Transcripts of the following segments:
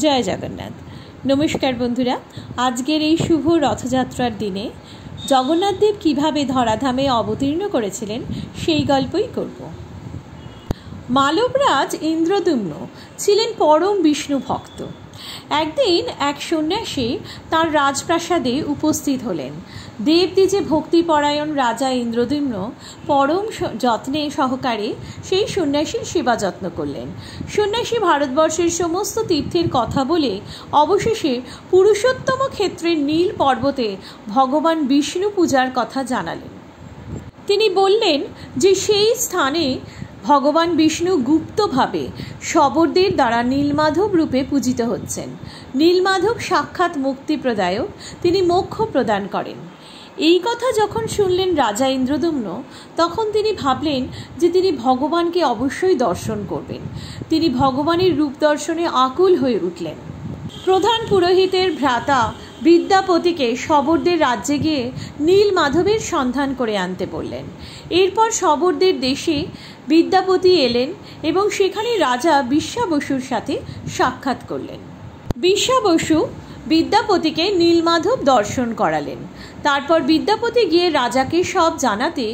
জয় জগন্নাথ। নমস্কার বন্ধুরা, আজকের এই শুভ রথযাত্রার দিনে জগন্নাথদেব কীভাবে ধরাধামে অবতীর্ণ করেছিলেন সেই গল্পই করব। মালবরাজ ইন্দ্রদ্যুম্ন ছিলেন পরম বিষ্ণু ভক্ত। একদিন এক সন্ন্যাসী তাঁর রাজপ্রাসাদে উপস্থিত হলেন। দেবদ্বিজে ভক্তিপরায়ণ রাজা ইন্দ্রদ্যুম্ন পরম যত্নে সহকারে সেই সন্ন্যাসীর সেবা যত্ন করলেন। সন্ন্যাসী ভারতবর্ষের সমস্ত তীর্থের কথা বলে অবশেষে পুরুষোত্তম ক্ষেত্রের নীল পর্বতে ভগবান বিষ্ণু পূজার কথা জানালেন। তিনি বললেন যে সেই স্থানে ভগবান বিষ্ণু গুপ্তভাবে শবরদের দ্বারা নীলমাধব রূপে পূজিত হচ্ছেন। নীলমাধব সাক্ষাৎ মুক্তি প্রদায়ক, তিনি মোক্ষ প্রদান করেন। এই কথা যখন শুনলেন রাজা ইন্দ্রদ্যুম্ন, তখন তিনি ভাবলেন যে তিনি ভগবানকে অবশ্যই দর্শন করবেন। তিনি ভগবানের রূপ দর্শনে আকুল হয়ে উঠলেন। প্রধান পুরোহিতের ভ্রাতা বিদ্যাপতিকে শবরদের রাজ্যে গিয়ে নীলমাধবের সন্ধান করে আনতে বললেন। এরপর শবরদের দেশে বিদ্যাপতি এলেন এবং সেখানে রাজা বিশ্বাবসুর সাথে সাক্ষাৎ করলেন। বিশ্বাবসু বিদ্যাপতিকে নীলমাধব দর্শন করালেন। তারপর বিদ্যাপতি গিয়ে রাজাকে সব জানাতে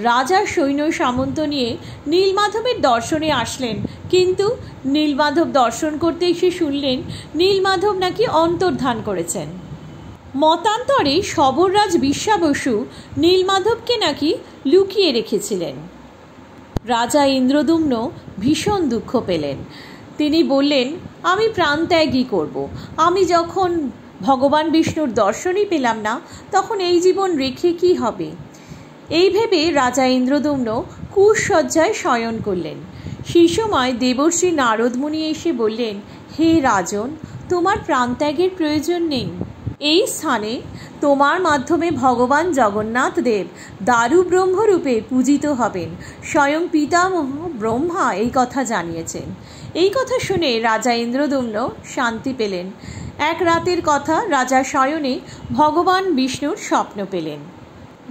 রাজা সৈন্য সামন্ত নিয়ে নীলমাধবের দর্শনে আসলেন। কিন্তু নীলমাধব দর্শন করতে এসে শুনলেন নীলমাধব নাকি অন্তর্ধান করেছেন। মতান্তরে শবররাজ বিশ্বাবসু নীলমাধবকে নাকি লুকিয়ে রেখেছিলেন। রাজা ইন্দ্রদ্যুম্ন ভীষণ দুঃখ পেলেন। তিনি বললেন, আমি প্রাণত্যাগই করব। আমি যখন ভগবান বিষ্ণুর দর্শনই পেলাম না, তখন এই জীবন রেখে কি হবে? এই ভেবে রাজা ইন্দ্রদ্যুম্ন কুশয্যায় শয়ন করলেন। সেই সময় দেবর্ষি নারদ মুনি এসে বললেন, হে রাজন, তোমার প্রাণত্যাগের প্রয়োজন নেই। এই স্থানে তোমার মাধ্যমে ভগবান জগন্নাথ দেব দারু ব্রহ্মরূপে পূজিত হবেন। স্বয়ং পিতামহ ব্রহ্মা এই কথা জানিয়েছেন। এই কথা শুনে রাজা ইন্দ্রদ্যুম্ন শান্তি পেলেন। এক রাতের কথা, রাজা শয়নে ভগবান বিষ্ণুর স্বপ্ন পেলেন।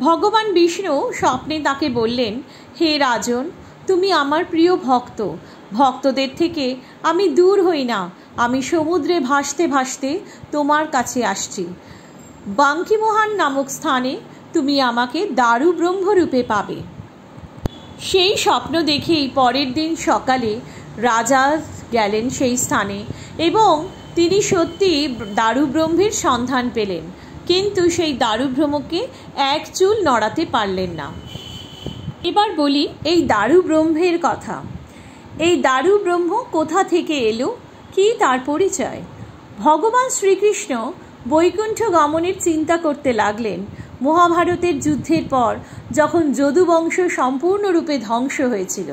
ভগবান বিষ্ণু স্বপ্নে তাকে বললেন, হে রাজন, তুমি আমার প্রিয় ভক্ত। ভক্তদের থেকে আমি দূর হই না। আমি সমুদ্রে ভাসতে ভাসতে তোমার কাছে আসছি। বাঙ্কিমোহান নামক স্থানে তুমি আমাকে দারু ব্রহ্মরূপে পাবে। সেই স্বপ্ন দেখেই পরের দিন সকালে রাজা গেলেন সেই স্থানে এবং তিনি সত্যি দারু ব্রহ্মের সন্ধান পেলেন। কিন্তু সেই দারু ব্রহ্মকে এক চুল নড়াতে পারলেন না। এবার বলি এই দারু ব্রহ্মের কথা। এই দারু ব্রহ্ম কোথা থেকে এলো, কি তার পরিচয়? ভগবান শ্রীকৃষ্ণ বৈকুণ্ঠ গমনের চিন্তা করতে লাগলেন। মহাভারতের যুদ্ধের পর যখন যদুবংশ সম্পূর্ণরূপে ধ্বংস হয়েছিল,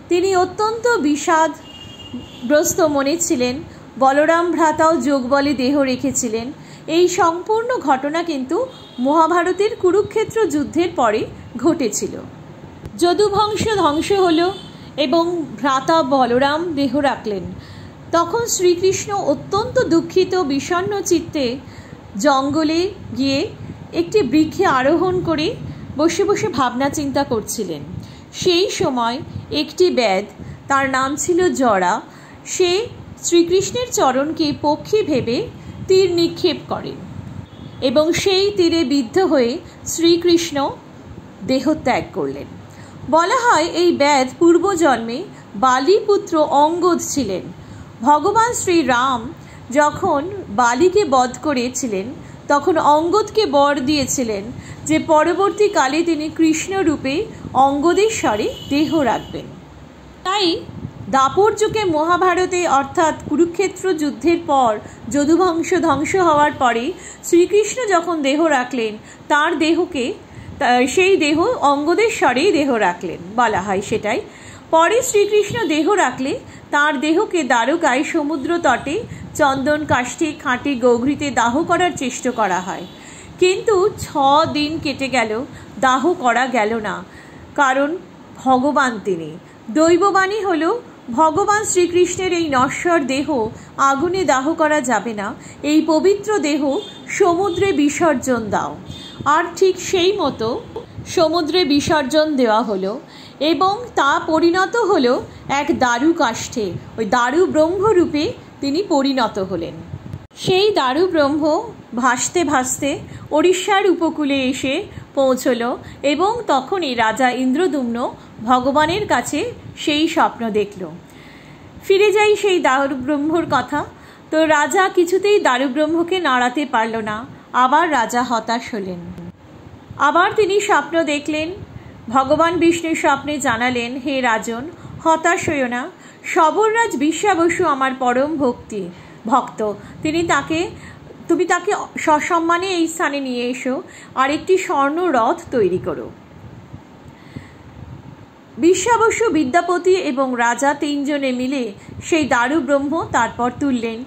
তিনি অত্যন্ত বিষাদগ্রস্ত মনে ছিলেন। বলরাম ভ্রাতাও যোগবলে দেহ রেখেছিলেন। এই সম্পূর্ণ ঘটনা কিন্তু মহাভারতের কুরুক্ষেত্র যুদ্ধের পরে ঘটেছিল। যদুবংশ ধ্বংস হলো এবং ভ্রাতা বলরাম দেহ রাখলেন। তখন শ্রীকৃষ্ণ অত্যন্ত দুঃখিত বিষণ্ণ চিত্তে জঙ্গলে গিয়ে একটি বৃক্ষে আরোহণ করে বসে বসে ভাবনা চিন্তা করছিলেন। সেই সময় একটি ব্যাধ, তার নাম ছিল জরা, সে শ্রীকৃষ্ণের চরণকে পক্ষী ভেবে তীর নিক্ষেপ করেন এবং সেই তীরে বিদ্ধ হয়ে শ্রীকৃষ্ণ দেহত্যাগ করলেন। বলা হয় এই ব্যাধ পূর্বজন্মে বালিপুত্র অঙ্গদ ছিলেন। ভগবান শ্রীরাম যখন বালিকে বধ করেছিলেন, তখন অঙ্গদকে বর দিয়েছিলেন যে পরবর্তীকালে তিনি কৃষ্ণরূপে অঙ্গদেশ্বরে দেহ রাখবেন। তাই দাপর যুগে মহাভারতে অর্থাৎ কুরুক্ষেত্র যুদ্ধের পর যদুবংশ ধ্বংস হওয়ার পরে শ্রীকৃষ্ণ যখন দেহ রাখলেন, তার দেহকে সেই দেহ অঙ্গদেশ্বরেই দেহ রাখলেন, বলা হয় সেটাই। পরে শ্রীকৃষ্ণ দেহ রাখলে তার দেহকে দ্বারকায় সমুদ্র তটে চন্দন কাষ্ঠে খাঁটি গৌঘৃতে দাহ করার চেষ্টা করা হয়। কিন্তু 6 দিন কেটে গেল, দাহ করা গেল না। কারণ ভগবান তিনি। দৈববাণী হলো, ভগবান শ্রীকৃষ্ণের এই নশ্বর দেহ আগুনে দাহ করা যাবে না, এই পবিত্র দেহ সমুদ্রে বিসর্জন দাও। আর ঠিক সেই মতো সমুদ্রে বিসর্জন দেওয়া হলো এবং তা পরিণত হলো এক দারু কাষ্ঠে। ওই দারু ব্রহ্মরূপে তিনি পরিণত হলেন। সেই দারু ব্রহ্ম ভাসতে ভাসতে ওড়িশার উপকূলে এসে পৌঁছল এবং তখনই রাজা ইন্দ্রদ্যুম্ন ভগবানের কাছে সেই স্বপ্ন দেখল। ফিরে যাই সেই দারু ব্রহ্মর কথা। তো রাজা কিছুতেই দারু ব্রহ্মকে নাড়াতে পারল না। আবার রাজা হতাশ হলেন। আবার তিনি স্বপ্ন দেখলেন। ভগবান বিষ্ণু স্বপ্নে জানালেন, হে রাজন, হতাশ হইও না। সবররাজ বিশ্বা বসু আমার পরম ভক্ত। তুমি তাকে সসম্মানে এই স্থানে নিয়ে এসো আর একটি স্বর্ণ রথ তৈরি করো। বিশ্বা বসু, বিদ্যাপতি এবং রাজা তিনজনে মিলে সেই দারু ব্রহ্ম তারপর তুললেন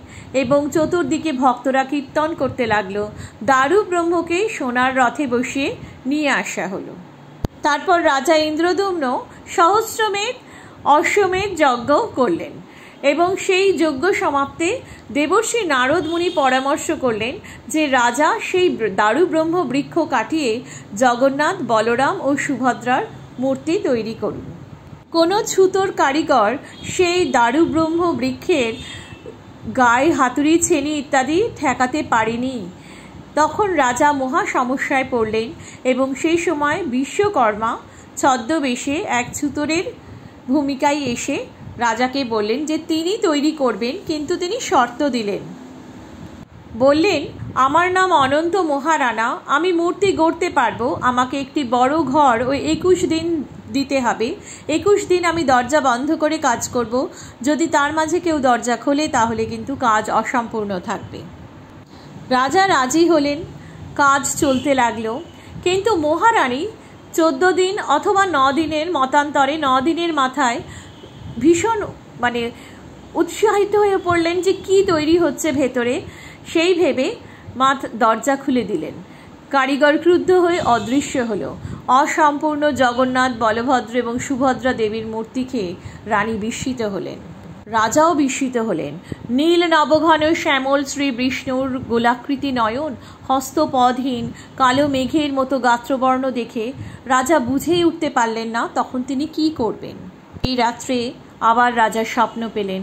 এবং চতুর্দিকে ভক্তরা কীর্তন করতে লাগলো। দারু ব্রহ্মকে সোনার রথে বসিয়ে নিয়ে আসা হলো। তারপর রাজা ইন্দ্রদ্যুম্ন সহস্রমেধ অশ্বমেধ যজ্ঞ করলেন এবং সেই যজ্ঞ সমাপ্তে দেবর্ষি নারদ মুনি পরামর্শ করলেন যে রাজা সেই দারু ব্রহ্ম বৃক্ষ কাটিয়ে জগন্নাথ, বলরাম ও সুভদ্রার মূর্তি তৈরি করুন। কোনো ছুতোর কারিগর সেই দারু ব্রহ্ম বৃক্ষের গায়ে হাতুড়ি, ছেনি ইত্যাদি ঠেকাতে পারেনি। তখন রাজা মহা সমস্যায় পড়লেন এবং সেই সময় বিশ্বকর্মা ছদ্মবেশে এক ছুতোরের ভূমিকায় এসে রাজাকে বললেন যে তিনি তৈরি করবেন, কিন্তু তিনি শর্ত দিলেন। বললেন, আমার নাম অনন্ত মহারানা, আমি মূর্তি গড়তে পারবো, আমাকে একটি বড় ঘর ও 21 দিন দিতে হবে। 21 দিন আমি দরজা বন্ধ করে কাজ করব। যদি তার মাঝে কেউ দরজা খোলে তাহলে কিন্তু কাজ অসম্পূর্ণ থাকবে। রাজা রাজি হলেন। কাজ চলতে লাগলো। কিন্তু মহারানী 14 দিন অথবা 9 দিনের মতান্তরে 9 দিনের মাথায় ভীষণ উৎসাহিত হয়ে পড়লেন যে কি তৈরি হচ্ছে ভেতরে। সেই ভেবে দরজা খুলে দিলেন। কারিগর ক্রুদ্ধ হয়ে অদৃশ্য হলো। অসম্পূর্ণ জগন্নাথ, বলভদ্র এবং সুভদ্রা দেবীর মূর্তি খেয়ে রানী বিস্মিত হলেন। রাজাও বিস্মিত হলেন। নীল নবঘন শ্যামল শ্রী বিষ্ণুর গোলাকৃতি নয়ন, হস্তপদহীন কালো মেঘের মতো গাত্রবর্ণ দেখে রাজা বুঝেই উঠতে পারলেন না তখন তিনি কি করবেন। এই রাত্রে আবার রাজা স্বপ্ন পেলেন।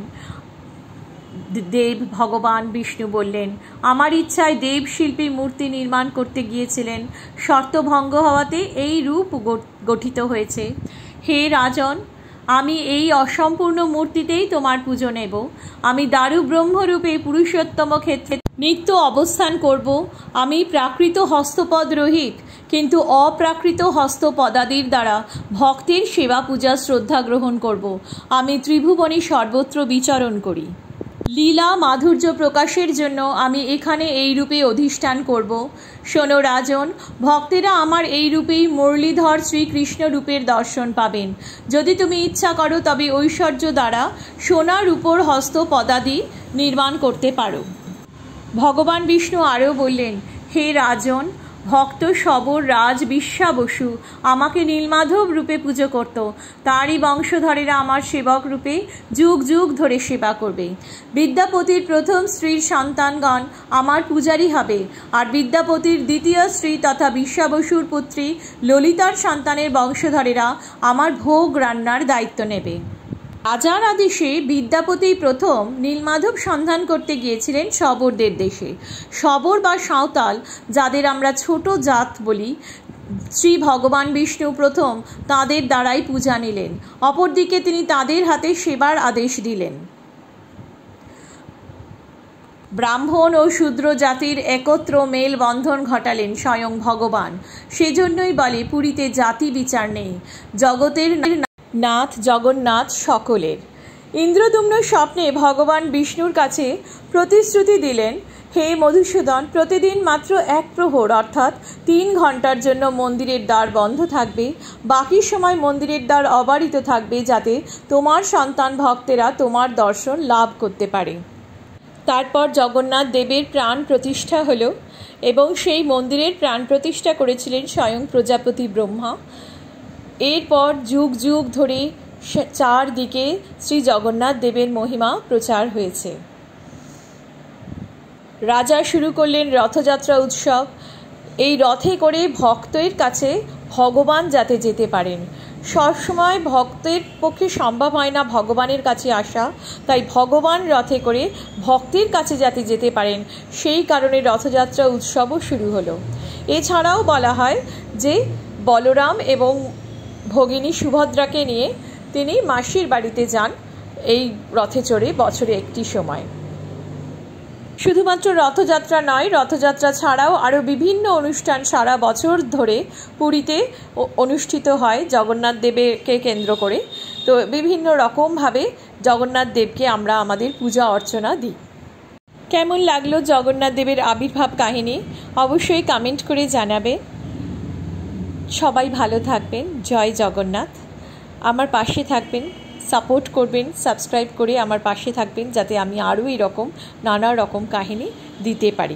দেব ভগবান বিষ্ণু বললেন, আমার ইচ্ছায় দেব শিল্পী মূর্তি নির্মাণ করতে গিয়েছিলেন, শর্ত ভঙ্গ হওয়াতে এই রূপ গঠিত হয়েছে। হে রাজন, আমি এই অসম্পূর্ণ মূর্তিতেই তোমার পুজো নেব। আমি দারু ব্রহ্মরূপে পুরুষোত্তম ক্ষেত্রে নিত্য অবস্থান করব। আমি প্রাকৃত হস্তপদ রহিত কিন্তু অপ্রাকৃত হস্তপদাদির দ্বারা ভক্তের সেবা, পূজা, শ্রদ্ধা গ্রহণ করব। আমি ত্রিভুবনে সর্বত্র বিচরণ করি। লীলা মাধুর্য প্রকাশের জন্য আমি এখানে এই রূপে অধিষ্ঠান করব। শোনো রাজন, ভক্তেরা আমার এই রূপেই মুরলীধর শ্রীকৃষ্ণ রূপের দর্শন পাবেন। যদি তুমি ইচ্ছা করো তবে ঐশ্বর্য দ্বারা সোনার উপর হস্ত পদাদি নির্মাণ করতে পারো। ভগবান বিষ্ণু আরও বললেন, হে রাজন, ভক্ত সবর রাজ বিশ্বা বসু আমাকে নীলমাধব রূপে পুজো করত। তারই বংশধরেরা আমার সেবক রূপে যুগ যুগ ধরে সেবা করবে। বিদ্যাপতির প্রথম স্ত্রীর সন্তানগণ আমার পূজারী হবে, আর বিদ্যাপতির দ্বিতীয় স্ত্রী তথা বিশ্বা বসুর পুত্রী ললিতার সন্তানের বংশধরেরা আমার ভোগ রান্নার দায়িত্ব নেবে। রাজার আদেশে বিদ্যাপতি প্রথম নীলমাধব সন্ধান করতে গিয়েছিলেন শবরদের দেশে। শবর বা সাঁওতাল, যাদের আমরা ছোট জাত বলি, শ্রী ভগবান বিষ্ণু প্রথম তাদের দ্বারাই পূজা নিলেন। অপরদিকে তিনি তাদের হাতে সেবার আদেশ দিলেন। ব্রাহ্মণ ও শূদ্র জাতির একত্র মেল বন্ধন ঘটালেন স্বয়ং ভগবান। সেজন্যই বলে পুরীতে জাতি বিচার নেই, জগতের নাথ জগন্নাথ সকলের। ইন্দ্রদ্যুম্ন স্বপ্নে ভগবান বিষ্ণুর কাছে প্রতিশ্রুতি দিলেন, হে মধুসূদন, প্রতিদিন মাত্র 1 প্রহর অর্থাৎ 3 ঘন্টার জন্য মন্দিরের দ্বার বন্ধ থাকবে। বাকি সময় মন্দিরের দ্বার অবারিত থাকবে, যাতে তোমার সন্তান ভক্তেরা তোমার দর্শন লাভ করতে পারে। তারপর জগন্নাথ দেবের প্রাণ প্রতিষ্ঠা হলো এবং সেই মন্দিরের প্রাণ প্রতিষ্ঠা করেছিলেন স্বয়ং প্রজাপতি ব্রহ্মা। এরপর যুগ যুগ ধরে চারদিকে শ্রী জগন্নাথ দেবের মহিমা প্রচার হয়েছে। রাজা শুরু করলেন রথযাত্রা উৎসব। এই রথে করে ভক্তের কাছে ভগবান যাতে যেতে পারেন, সবসময় ভক্তের পক্ষে সম্ভব হয় না ভগবানের কাছে আসা, তাই ভগবান রথে করে ভক্তের কাছে যাতে যেতে পারেন সেই কারণে রথযাত্রা উৎসবও শুরু হলো। এছাড়াও বলা হয় যে বলরাম এবং ভগিনী সুভদ্রাকে নিয়ে তিনি মাসির বাড়িতে যান এই রথে চড়ে বছরে একটি সময়। শুধুমাত্র রথযাত্রা নয়, রথযাত্রা ছাড়াও আরও বিভিন্ন অনুষ্ঠান সারা বছর ধরে পুরীতে অনুষ্ঠিত হয় জগন্নাথ দেবকে কেন্দ্র করে। তো বিভিন্ন রকমভাবে জগন্নাথ দেবকে আমরা আমাদের পূজা অর্চনা দিই। কেমন লাগলো জগন্নাথ দেবের আবির্ভাব কাহিনী অবশ্যই কমেন্ট করে জানাবে। সবাই ভালো থাকবেন। জয় জগন্নাথ। আমার পাশে থাকবেন, সাপোর্ট করবেন, সাবস্ক্রাইব করে আমার পাশে থাকবেন যাতে আমি আরও এরকম নানা রকম কাহিনী দিতে পারি।